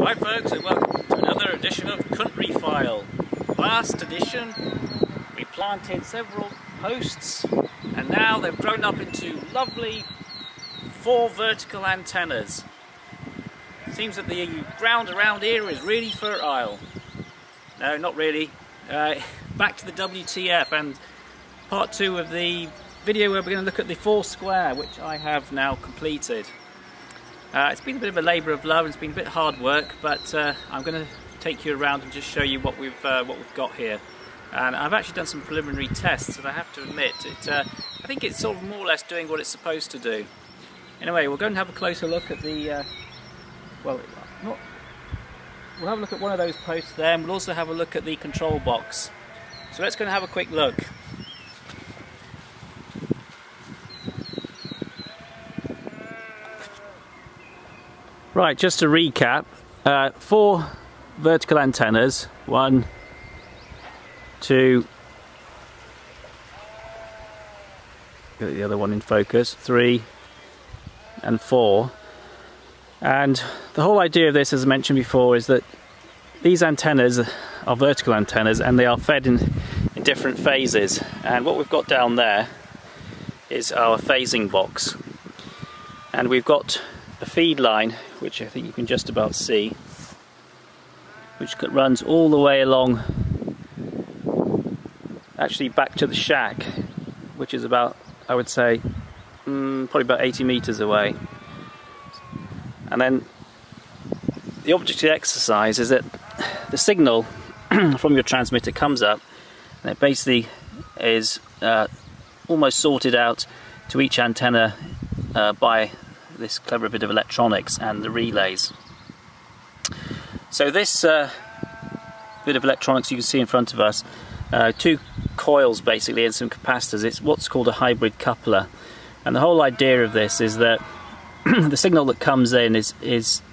Hi folks, and welcome to another edition of Country File. Last edition we planted several posts and now they've grown up into lovely 4 vertical antennas. Seems that the ground around here is really fertile. No, not really. Back to the WTF and part 2 of the video where we're going to look at the 4 square, which I have now completed. It's been a bit of a labour of love and it's been a bit hard work, but I'm going to take you around and just show you what we've got here. And I've actually done some preliminary tests, and I have to admit, I think it's sort of more or less doing what it's supposed to do. Anyway, we'll go and have a closer look at the we'll have a look at one of those posts there, and we'll also have a look at the control box. So let's go and have a quick look. Right, just to recap, 4 vertical antennas, 1, 2, get the other one in focus, 3 and 4. And the whole idea of this, as I mentioned before, is that these antennas are vertical antennas and they are fed in different phases. And what we've got down there is our phasing box. And we've got a feed line, which I think you can just about see, which runs all the way along, actually back to the shack, which is about, I would say, probably about 80 meters away. And then the object of the exercise is that the signal from your transmitter comes up, and it basically is almost sorted out to each antenna by this clever bit of electronics and the relays. So this bit of electronics you can see in front of us, 2 coils basically and some capacitors. It's what's called a hybrid coupler, and the whole idea of this is that the signal that comes in is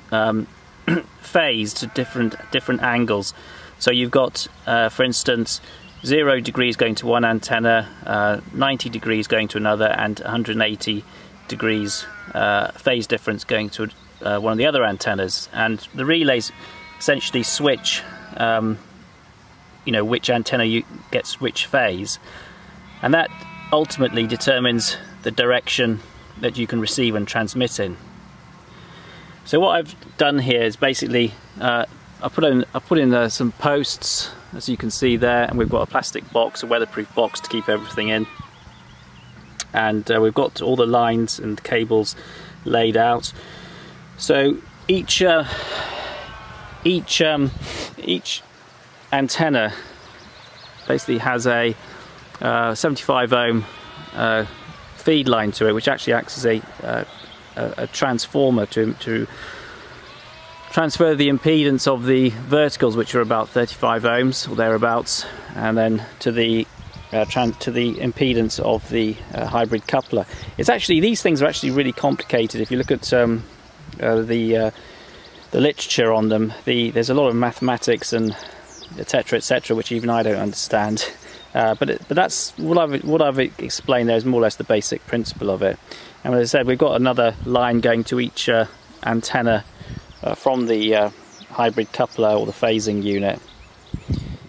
phased to different angles. So you've got, for instance, 0 degrees going to one antenna, 90 degrees going to another, and 180 degrees phase difference going to one of the other antennas. And the relays essentially switch, which antenna gets which phase, and that ultimately determines the direction that you can receive and transmit in. So what I've done here is basically I put in some posts, as you can see there, and we've got a plastic box, a weatherproof box to keep everything in, and we've got all the lines and cables laid out. So each antenna basically has a 75 ohm feed line to it, which actually acts as a transformer to transfer the impedance of the verticals, which are about 35 ohms or thereabouts, and then to the impedance of the hybrid coupler. It's actually, these things are actually really complicated. If you look at the literature on them, there's a lot of mathematics and etc., which even I don't understand. But that's what I've explained there is more or less the basic principle of it. And as I said, we've got another line going to each antenna from the hybrid coupler or the phasing unit,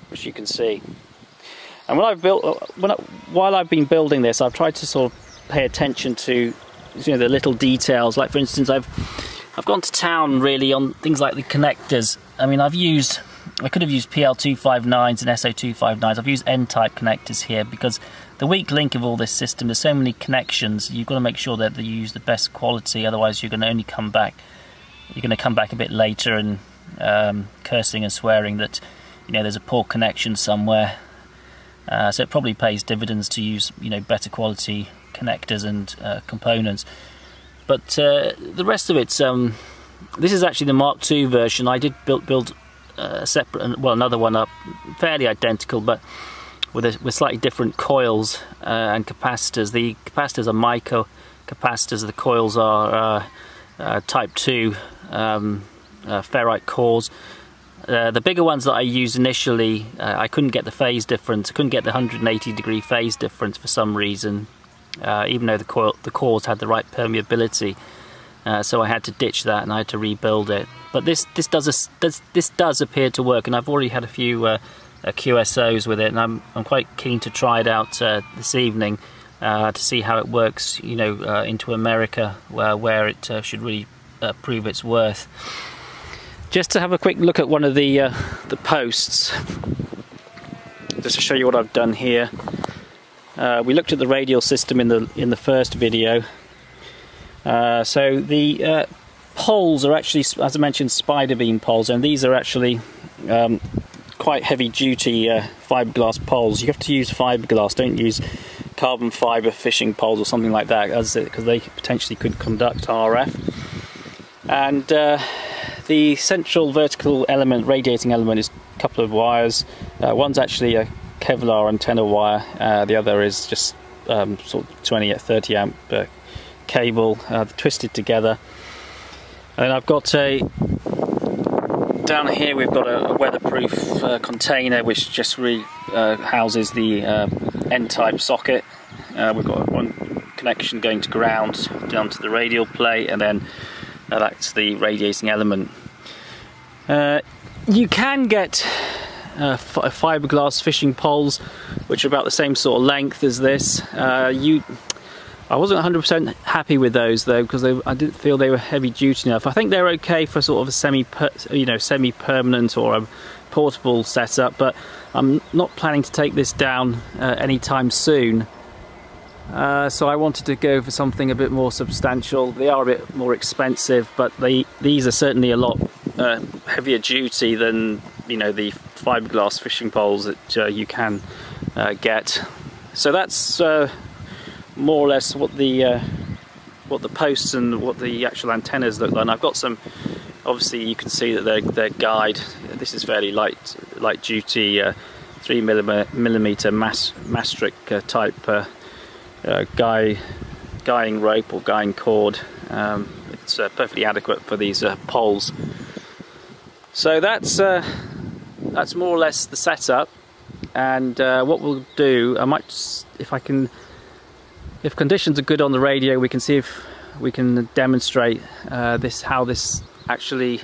which you can see. And while I've been building this, I've tried to sort of pay attention to the little details. Like, for instance, I've gone to town really on things like the connectors. I mean, I could have used PL259s and SO259s. I've used N-type connectors here because the weak link of all this system, there's so many connections, you've got to make sure that you use the best quality, otherwise you're going to only come back a bit later and cursing and swearing that there's a poor connection somewhere. So it probably pays dividends to use better quality connectors and components. But the rest of it's this is actually the Mark II version. I did build a separate, another one up, fairly identical, but with slightly different coils and capacitors. The capacitors are micro capacitors. The coils are Type 2 ferrite cores. The bigger ones that I used initially, I couldn't get the phase difference. I couldn't get the 180 degree phase difference for some reason, even though the cores had the right permeability. so I had to ditch that and I had to rebuild it. But this does appear to work, and I've already had a few QSOs with it, and I'm quite keen to try it out this evening to see how it works, you know, into America, where it should really prove its worth. Just to have a quick look at one of the posts, just to show you what I've done here. We looked at the radial system in the first video. So the poles are actually, as I mentioned, spider beam poles, and these are actually quite heavy duty fiberglass poles. You have to use fiberglass, don't use carbon fiber fishing poles or something like that, because they potentially could conduct RF. And the central vertical element, radiating element, is a couple of wires. One's actually a Kevlar antenna wire, the other is just sort of 20 at 30 amp cable twisted together. And I've got down here we've got a weatherproof container which just houses the N-type socket. We've got one connection going to ground down to the radial plate, and then that's the radiating element. You can get fiberglass fishing poles which are about the same sort of length as this. I wasn't 100% happy with those though, because I didn't feel they were heavy duty enough. I think they're okay for sort of a semi-permanent or a portable setup, but I'm not planning to take this down anytime soon. So I wanted to go for something a bit more substantial. They are a bit more expensive, but these are certainly a lot heavier duty than, you know, the fiberglass fishing poles that you can get. So that's more or less what the posts and what the actual antennas look like. And I've got some, obviously you can see that they're guide. This is fairly light duty 3mm Maastricht type guying rope or guying cord. It's perfectly adequate for these poles. So that's more or less the setup. And what we'll do, I might, if conditions are good on the radio, we can see if we can demonstrate how this actually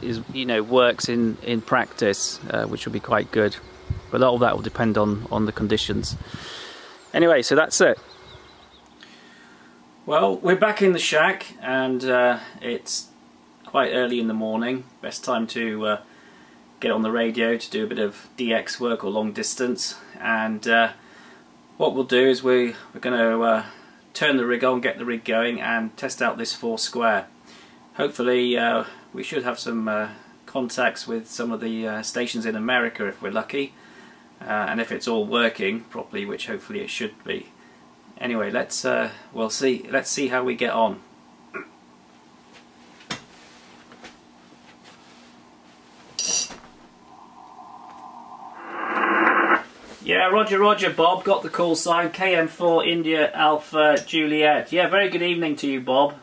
is, you know, works in practice, which will be quite good. But all that will depend on the conditions. Anyway, so that's it. Well, we're back in the shack, and it's quite early in the morning. Best time to get on the radio to do a bit of DX work or long distance. And what we'll do is we're going to turn the rig on, get the rig going, and test out this 4 square. Hopefully we should have some contacts with some of the stations in America if we're lucky, and if it's all working properly, which hopefully it should be. Anyway, let's see how we get on. Yeah, Roger, Bob. Got the call sign. KM4 India Alpha Juliet. Yeah, very good evening to you, Bob.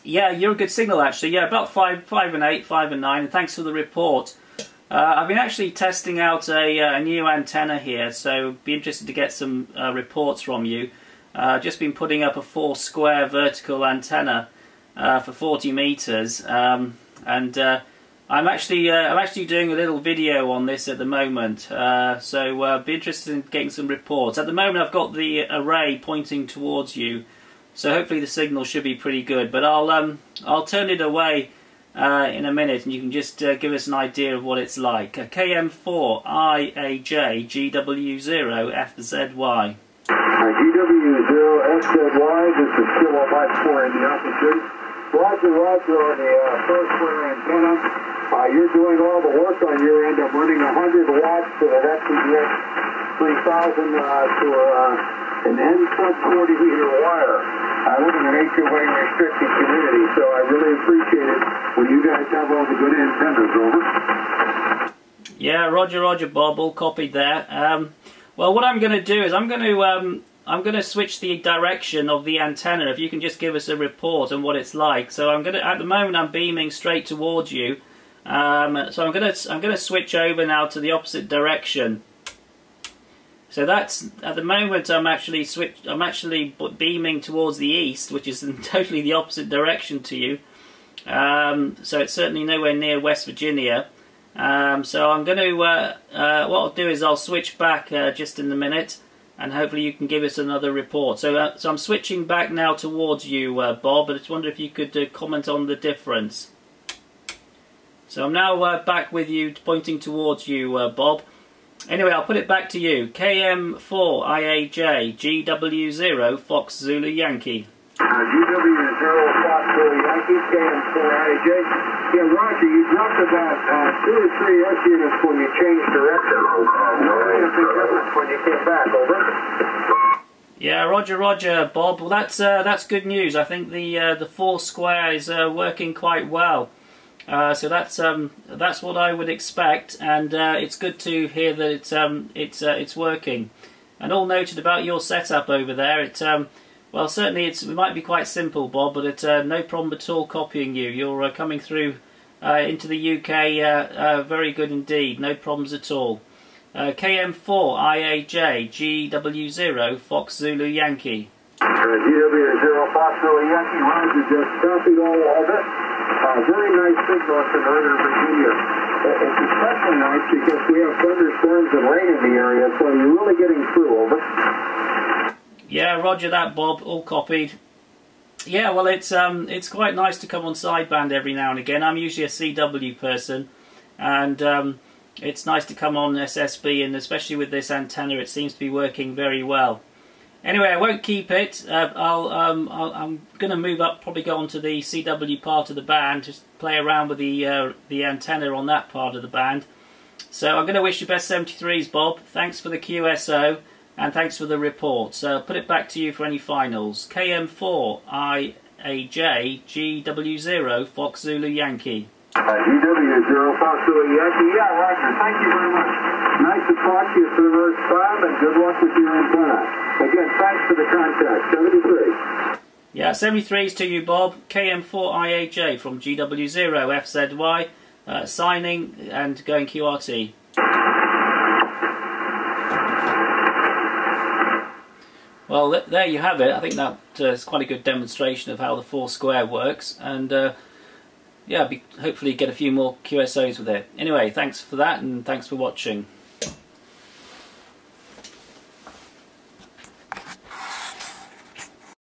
Yeah, you're a good signal actually. Yeah, about 5 and 8, 5 and 9. And thanks for the report. I've been actually testing out a new antenna here, so be interested to get some reports from you. Just been putting up a 4 square vertical antenna for 40 meters, and I'm actually doing a little video on this at the moment, so be interested in getting some reports. At the moment I've got the array pointing towards you, so hopefully the signal should be pretty good, but I'll turn it away in a minute and you can just give us an idea of what it's like. KM4 IAJ GW0 FZY. GW0 FZY, this is Kilo Mike 4 in the altitude. Roger on the first square antenna. You're doing all the work on your end. I'm running 100 watts to an FTDX 3000 to an N-40 meter wire. I live in an HOA restricted community, so I really appreciate it when you guys have all the good antennas. Over. Yeah, Roger, Bob. All copied there. Well, what I'm going to do is I'm going to switch the direction of the antenna. If you can just give us a report on what it's like. So at the moment I'm beaming straight towards you. So I'm going to switch over now to the opposite direction. So that's, at the moment I'm actually beaming towards the east, which is in totally the opposite direction to you. So it's certainly nowhere near West Virginia. So I'm going to, what I'll do is I'll switch back just in a minute, and hopefully you can give us another report. So, so I'm switching back now towards you, Bob, but I just wonder if you could comment on the difference. So I'm now back with you, pointing towards you, Bob. Anyway, I'll put it back to you. KM4IAJ, GW0, Fox Zulu Yankee. GW0, Fox Zulu Yankee, KM4IAJ. Yeah, Roger, you dropped about 2 or 3 S units when you changed direction. No difference when you came back, over. Yeah, Roger, Bob. Well, that's good news. I think the 4 square is working quite well. So that's what I would expect, and it's good to hear that it's working. And all noted about your setup over there. Well, certainly it might be quite simple, Bob, but it's no problem at all copying you. You're coming through into the UK very good indeed. No problems at all. KM4IAJ, GW0, Fox Zulu Yankee. GW0, Fox Zulu Yankee. Roger, just copied all of it. Very nice signal in Northern Virginia. It's especially nice because we have thunderstorms and rain in the area, so you're really getting through, over. Yeah, Roger that, Bob. All copied. Yeah, well, it's quite nice to come on sideband every now and again. I'm usually a CW person, and it's nice to come on SSB, and especially with this antenna, it seems to be working very well. Anyway, I won't keep it. I'm going to move up, probably go on to the CW part of the band, just play around with the antenna on that part of the band. So I'm going to wish you best 73s, Bob. Thanks for the QSO, and thanks for the report. So I'll put it back to you for any finals. KM4IAJ, GW0, Fox Zulu Yankee. GW0, Fox Zulu Yankee. Yeah, Roger, thank you very much. Nice to talk to you for the first time, and good luck with your antenna. Again, thanks for the contact. 73. Yeah, 73s to you, Bob. KM4IAJ from GW0FZY, signing and going QRT. Well, there you have it. I think that is quite a good demonstration of how the 4 square works, and yeah, hopefully get a few more QSOs with it. Anyway, thanks for that, and thanks for watching.